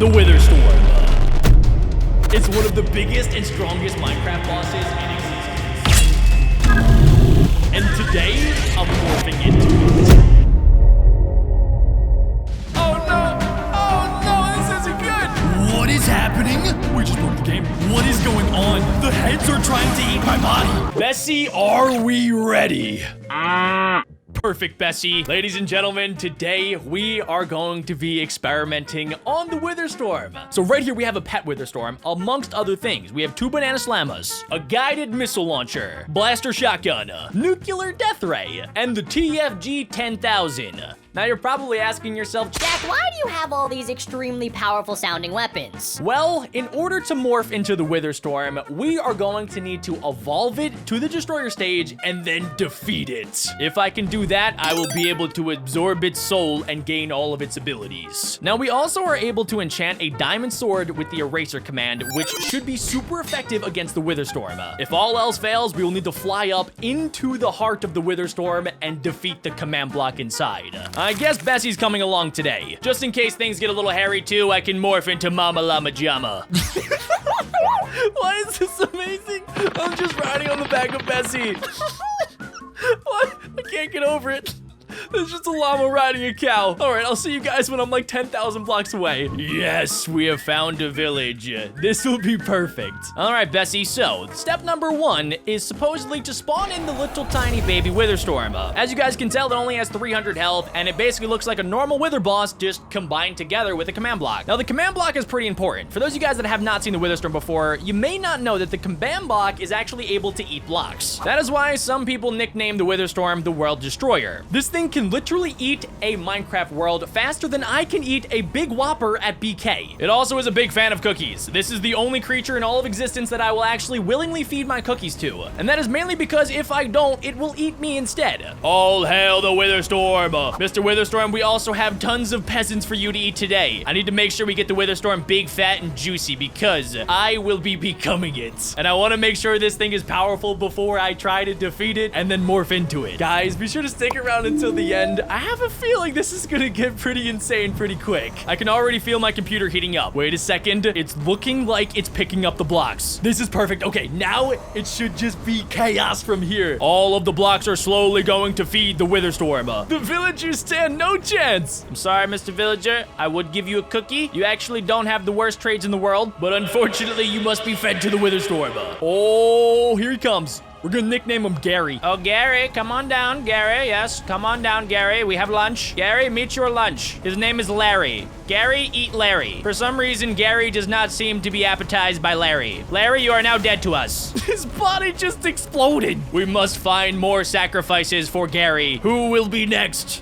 the Witherstorm. It's one of the biggest and strongest Minecraft bosses in existence. And today, I'm morphing into it. Oh no, this isn't good. What is happening? We just broke the game. What is going on? The heads are trying to eat my body. Bessie, are we ready? Perfect, Bessie. Ladies and gentlemen, today we are going to be experimenting on the Witherstorm. So right here we have a pet Witherstorm, amongst other things. We have 2 banana slammers, a guided missile launcher, blaster shotgun, nuclear death ray, and the TFG 10,000. Now you're probably asking yourself, Jack, why do you have all these extremely powerful sounding weapons? well, in order to morph into the Witherstorm, we are going to need to evolve it to the Destroyer stage and then defeat it. If I can do that, I will be able to absorb its soul and gain all of its abilities. Now, we also are able to enchant a diamond sword with the eraser command, which should be super effective against the Witherstorm. If all else fails, we will need to fly up into the heart of the Witherstorm and defeat the command block inside. I guess Bessie's coming along today. Just in case things get a little hairy too, I can morph into Mama Llama Jama. Why is this amazing? I'm just riding on the back of Bessie. What? I can't get over it. There's just a llama riding a cow. All right, I'll see you guys when I'm like 10,000 blocks away. Yes, we have found a village. This will be perfect. All right, Bessie, so step number 1 is supposedly to spawn in the little tiny baby Witherstorm. As you guys can tell, it only has 300 health, and it basically looks like a normal Wither boss just combined together with a command block. Now, the command block is pretty important. For those of you guys that have not seen the Witherstorm before, you may not know that the command block is actually able to eat blocks. That is why some people nickname the Witherstorm the World Destroyer. This thing can literally eat a Minecraft world faster than I can eat a big Whopper at BK. It also is a big fan of cookies. This is the only creature in all of existence that I will actually willingly feed my cookies to. And that is mainly because if I don't, it will eat me instead. All hail the Witherstorm. Mr. Witherstorm, we also have tons of peasants for you to eat today. I need to make sure we get the Witherstorm big, fat, and juicy because I will be becoming it. And I want to make sure this thing is powerful before I try to defeat it and then morph into it. Guys, be sure to stick around until the end. I have a feeling this is gonna get pretty insane pretty quick. I can already feel my computer heating up. Wait a second. It's looking like it's picking up the blocks. This is perfect. Okay, now it should just be chaos from here. All of the blocks are slowly going to feed the Witherstorm. The villagers stand no chance. I'm sorry, Mr. Villager. I would give you a cookie. You actually don't have the worst trades in the world, but unfortunately, you must be fed to the Witherstorm. Oh, here he comes. We're gonna nickname him Gary. Oh, Gary, come on down, Gary. Yes, come on down, Gary. We have lunch. Gary, meet your lunch. His name is Larry. Gary, eat Larry. For some reason, Gary does not seem to be appetized by Larry. Larry, you are now dead to us. His body just exploded. We must find more sacrifices for Gary. Who will be next?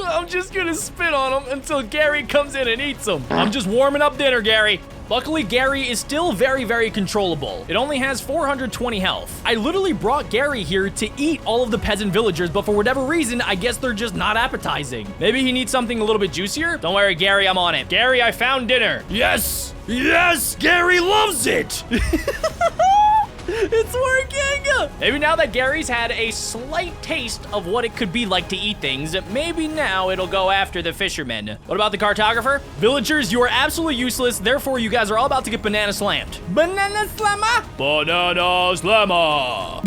I'm just gonna spit on him until Gary comes in and eats him. I'm just warming up dinner, Gary. Luckily, Gary is still very, very controllable. It only has 420 health. I literally brought Gary here to eat all of the peasant villagers, but for whatever reason, I guess they're just not appetizing. Maybe he needs something a little bit juicier? Don't worry, Gary, I'm on it. Gary, I found dinner. Yes! Yes! Gary loves it! It's working! Maybe now that Gary's had a slight taste of what it could be like to eat things, maybe now it'll go after the fishermen. What about the cartographer? Villagers, you are absolutely useless, therefore you guys are all about to get banana slammed. Banana slammer? Banana slammer!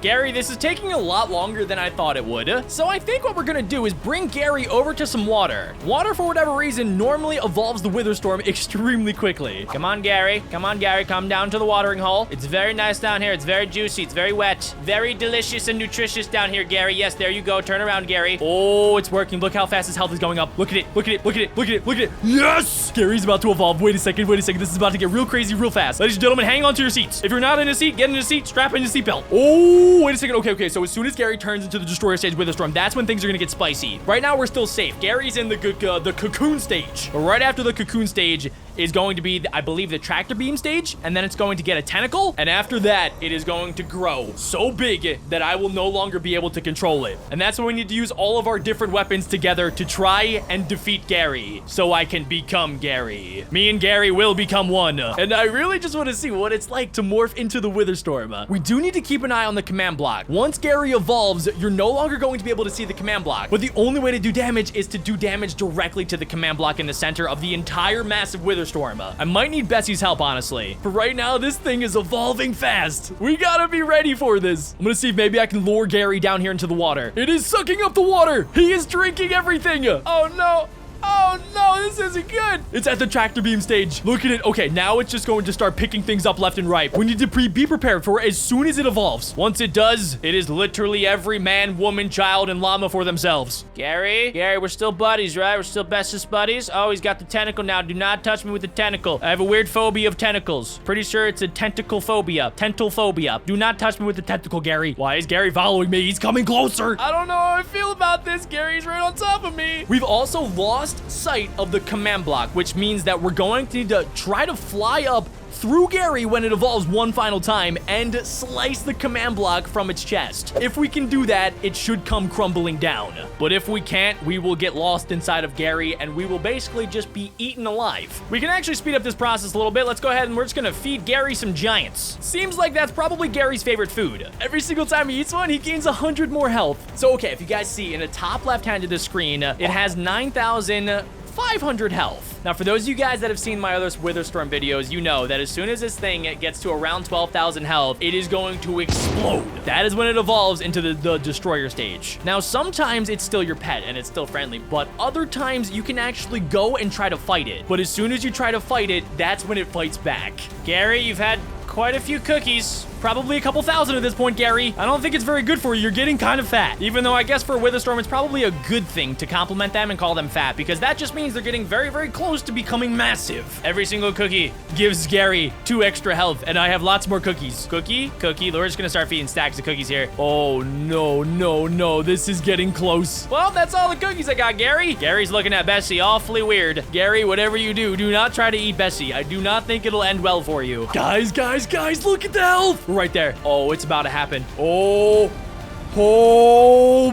Gary, this is taking a lot longer than I thought it would. So I think what we're gonna do is bring Gary over to some water. Water, for whatever reason, normally evolves the Witherstorm extremely quickly. Come on, Gary. Come on, Gary. Come down to the watering hole. It's very nice down here. It's very juicy. It's very wet. Very delicious and nutritious down here, Gary. Yes, there you go. Turn around, Gary. Oh, it's working. Look how fast his health is going up. Look at it. Look at it. Look at it. Look at it. Look at it. Yes! Gary's about to evolve. Wait a second. Wait a second. This is about to get real crazy real fast. Ladies and gentlemen, hang on to your seats. If you're not in a seat, get in a seat. Strap in your seatbelt. Oh, wait a second. Okay. So as soon as Gary turns into the Destroyer stage Witherstorm, that's when things are gonna get spicy. Right now, we're still safe. Gary's in the cocoon stage. But right after the cocoon stage is going to be, I believe, the tractor beam stage, and then it's going to get a tentacle, and after that, it is going to grow so big that I will no longer be able to control it. And that's when we need to use all of our different weapons together to try and defeat Gary, so I can become Gary. Me and Gary will become one. And I really just want to see what it's like to morph into the Witherstorm. We do need to keep an eye on the command command block. Once Gary evolves, you're no longer going to be able to see the command block, but the only way to do damage is to do damage directly to the command block in the center of the entire massive Witherstorm. I might need Bessie's help, honestly. For right now, this thing is evolving fast. We gotta be ready for this. I'm gonna see if maybe I can lure Gary down here into the water. It is sucking up the water. He is drinking everything. Oh no. Oh no, this isn't good. It's at the tractor beam stage. Look at it. Okay, now it's just going to start picking things up left and right. We need to be prepared for it as soon as it evolves. Once it does, it is literally every man, woman, child, and llama for themselves. Gary, we're still buddies, right? We're still bestest buddies. Oh, he's got the tentacle now. Do not touch me with the tentacle. I have a weird phobia of tentacles. Pretty sure it's a tentacle phobia. Tental phobia. Do not touch me with the tentacle, Gary. Why is Gary following me? He's coming closer. I don't know how I feel about this. Gary's right on top of me. We've also lost sight of the command block, which means that we're going to need to try to fly up through Gary when it evolves one final time and slice the command block from its chest. If we can do that, it should come crumbling down. But if we can't, we will get lost inside of Gary and we will basically just be eaten alive. We can actually speed up this process a little bit. Let's go ahead and we're just gonna feed Gary some giants. Seems like that's probably Gary's favorite food. Every single time he eats one, he gains 100 more health. So okay, if you guys see in the top left hand of the screen, it has 9,500 health. Now, for those of you guys that have seen my other Witherstorm videos, you know that as soon as this thing gets to around 12,000 health, it is going to explode. That is when it evolves into the destroyer stage. Now, sometimes it's still your pet and it's still friendly, but other times you can actually go and try to fight it. But as soon as you try to fight it, that's when it fights back. Gary, you've had quite a few cookies. Probably a couple thousand at this point, Gary. I don't think it's very good for you. You're getting kind of fat. Even though I guess for a Witherstorm, it's probably a good thing to compliment them and call them fat, because that just means they're getting very, very close to becoming massive. Every single cookie gives Gary 2 extra health, and I have lots more cookies. Cookie. We're just gonna start feeding stacks of cookies here. Oh, no. This is getting close. Well, that's all the cookies I got, Gary. Gary's looking at Bessie awfully weird. Gary, whatever you do, do not try to eat Bessie. I do not think it'll end well for you. Guys, look at the health. Right there. Oh, it's about to happen. Oh,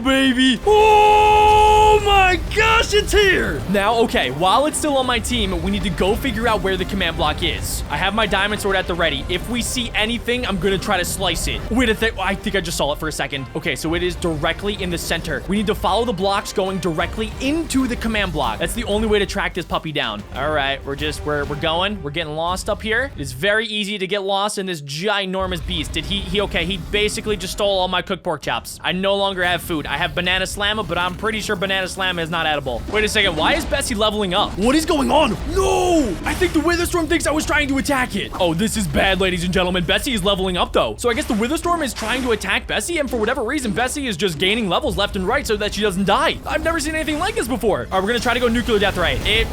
baby. Oh my gosh, it's here. Now, okay, while it's still on my team, we need to go figure out where the command block is. I have my diamond sword at the ready. If we see anything, I'm gonna try to slice it. Wait a thing. I think I just saw it for a second. Okay, so it is directly in the center. We need to follow the blocks going directly into the command block. That's the only way to track this puppy down. All right, we're going. We're getting lost up here. It's very easy to get lost in this ginormous beast. Did okay, he basically just stole all my cooked pork chops. I no longer have food. I have banana slamma, but I'm pretty sure banana slamma is not edible. Wait a second. Why is Bessie leveling up? What is going on? No! I think the Witherstorm thinks I was trying to attack it. Oh, this is bad, ladies and gentlemen. Bessie is leveling up, though. So I guess the Witherstorm is trying to attack Bessie, and for whatever reason, Bessie is just gaining levels left and right so that she doesn't die. I've never seen anything like this before. All right, we're gonna try to go nuclear death ray. It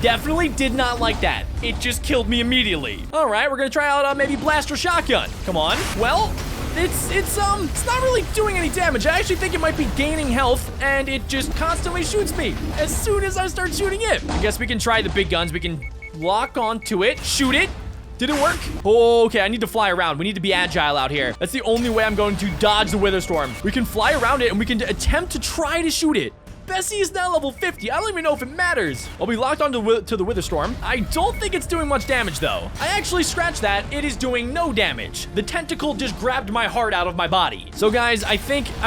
definitely did not like that. It just killed me immediately. All right, we're gonna try out maybe blaster shotgun. Come on. Well, it's not really doing any damage. I actually think it might be gaining health, and it just constantly shoots me as soon as I start shooting it. I guess we can try the big guns. We can lock onto it, shoot it. Did it work? Oh, okay, I need to fly around. We need to be agile out here. That's the only way I'm going to dodge the Witherstorm. We can fly around it, and we can attempt to try to shoot it. Bessie is now level 50. I don't even know if it matters. I'll be locked onto to the Witherstorm. I don't think it's doing much damage, though. I actually scratched that. It is doing no damage. The tentacle just grabbed my heart out of my body. So, guys, I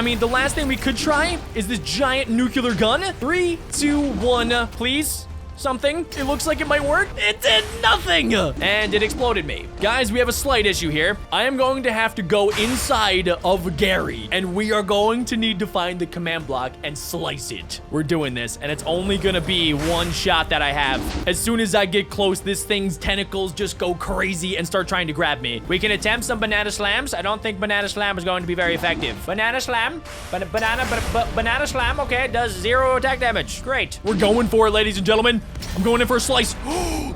mean, the last thing we could try is this giant nuclear gun. 3, 2, 1, please. Something. It looks like it might work. It did nothing. And it exploded me. Guys, we have a slight issue here. I am going to have to go inside of Gary, and we are going to need to find the command block and slice it. We're doing this, and it's only gonna be one shot that I have. As soon as I get close, this thing's tentacles just go crazy and start trying to grab me. We can attempt some banana slams. I don't think banana slam is going to be very effective. Banana slam. Banana slam. Okay, it does 0 attack damage. Great. We're going for it, ladies and gentlemen. I'm going in for a slice.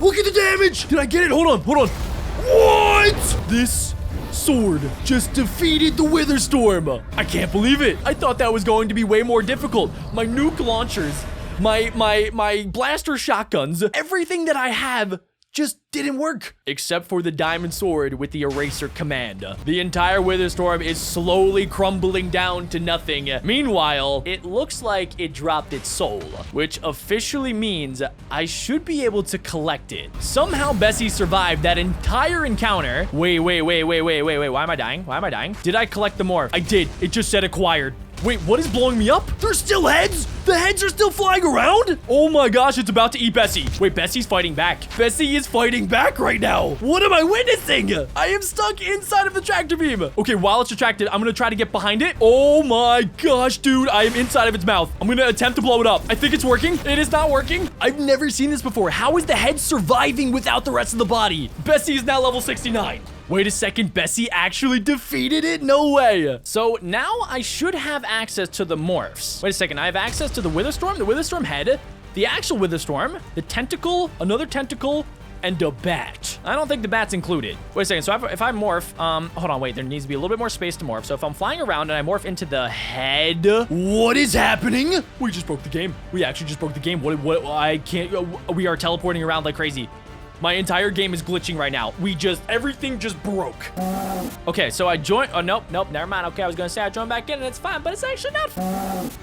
Look at the damage. Did I get it? Hold on. What? This sword just defeated the Witherstorm. I can't believe it. I thought that was going to be way more difficult. My nuke launchers, my blaster shotguns, everything that I have just didn't work. Except for the diamond sword with the eraser command. The entire Witherstorm is slowly crumbling down to nothing. Meanwhile, it looks like it dropped its soul, which officially means I should be able to collect it. Somehow Bessie survived that entire encounter. Wait. Why am I dying? Why am I dying? Did I collect the morph? I did. It just said acquired. Wait, what is blowing me up? There's still heads? The heads are still flying around? Oh my gosh, it's about to eat Bessie. Wait, Bessie's fighting back. Bessie is fighting back right now. What am I witnessing? I am stuck inside of the tractor beam. Okay, while it's retracted, I'm gonna try to get behind it. Oh my gosh, dude, I am inside of its mouth. I'm gonna attempt to blow it up. I think it's working. It is not working. I've never seen this before. How is the head surviving without the rest of the body? Bessie is now level 69. Wait a second, Bessie actually defeated it? No way. So now I should have access to the morphs. Wait a second, I have access to the Witherstorm head, the actual Witherstorm, the tentacle, another tentacle, and a bat. I don't think the bat's included. Wait a second, so if I morph, hold on, wait, there needs to be a little bit more space to morph. So if I'm flying around and I morph into the head, what is happening? We just broke the game. We actually just broke the game. I can't, we are teleporting around like crazy. My entire game is glitching right now. Everything just broke. Okay, so I joined. Oh, nope, never mind. Okay, I was gonna say I joined back in and it's fine, but it's actually not.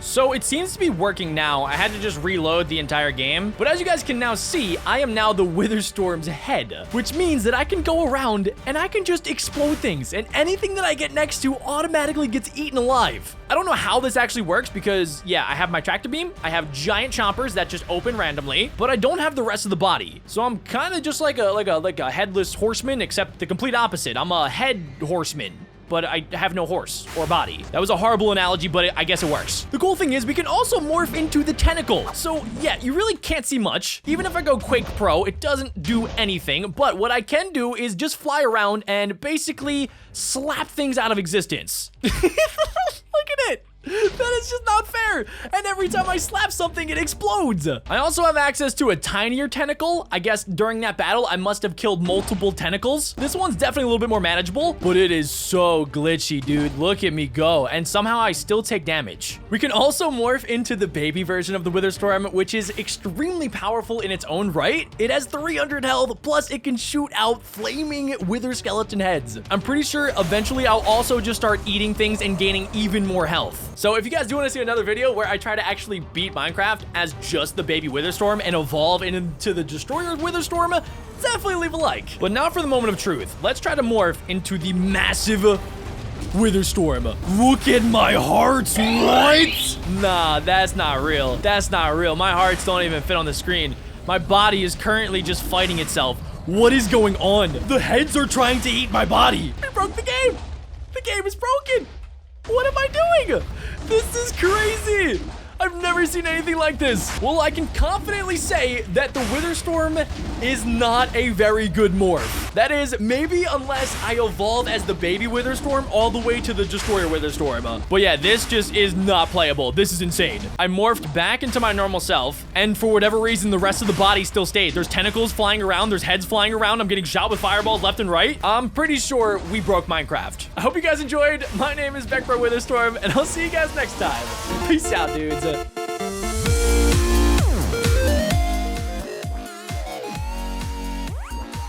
So it seems to be working now. I had to just reload the entire game. But as you guys can now see, I am now the Witherstorm's head, which means that I can go around and I can just explode things, and anything that I get next to automatically gets eaten alive. I don't know how this actually works because, yeah, I have my tractor beam. I have giant chompers that just open randomly, but I don't have the rest of the body. So I'm kind of just like a headless horseman, except the complete opposite. I'm a head horseman, but I have no horse or body. That was a horrible analogy, but I guess it works. The cool thing is we can also morph into the tentacle. So yeah, you really can't see much. Even if I go Quake Pro, it doesn't do anything. But what I can do is just fly around and basically slap things out of existence. Look at it. That is just not fair. And every time I slap something, it explodes. I also have access to a tinier tentacle. I guess during that battle, I must have killed multiple tentacles. This one's definitely a little bit more manageable, but it is so glitchy, dude. Look at me go. And somehow I still take damage. We can also morph into the baby version of the Witherstorm, which is extremely powerful in its own right. It has 300 health, plus it can shoot out flaming wither skeleton heads. I'm pretty sure eventually I'll also just start eating things and gaining even more health. So if you guys do want to see another video where I try to actually beat Minecraft as just the baby Witherstorm and evolve into the Destroyer Witherstorm, definitely leave a like. But now for the moment of truth. Let's try to morph into the massive Witherstorm. Look at my hearts, what? Nah, that's not real. That's not real. My hearts don't even fit on the screen. My body is currently just fighting itself. What is going on? The heads are trying to eat my body. We broke the game. The game is broken. What am I doing? This is crazy. I've never seen anything like this. Well, I can confidently say that the Witherstorm is not a very good morph. That is, maybe unless I evolve as the baby Witherstorm all the way to the Destroyer Witherstorm. But yeah, this just is not playable. This is insane. I morphed back into my normal self, and for whatever reason, the rest of the body still stayed. There's tentacles flying around. There's heads flying around. I'm getting shot with fireballs left and right. I'm pretty sure we broke Minecraft. I hope you guys enjoyed. My name is Beckbro Witherstorm, and I'll see you guys next time. Peace out, dudes.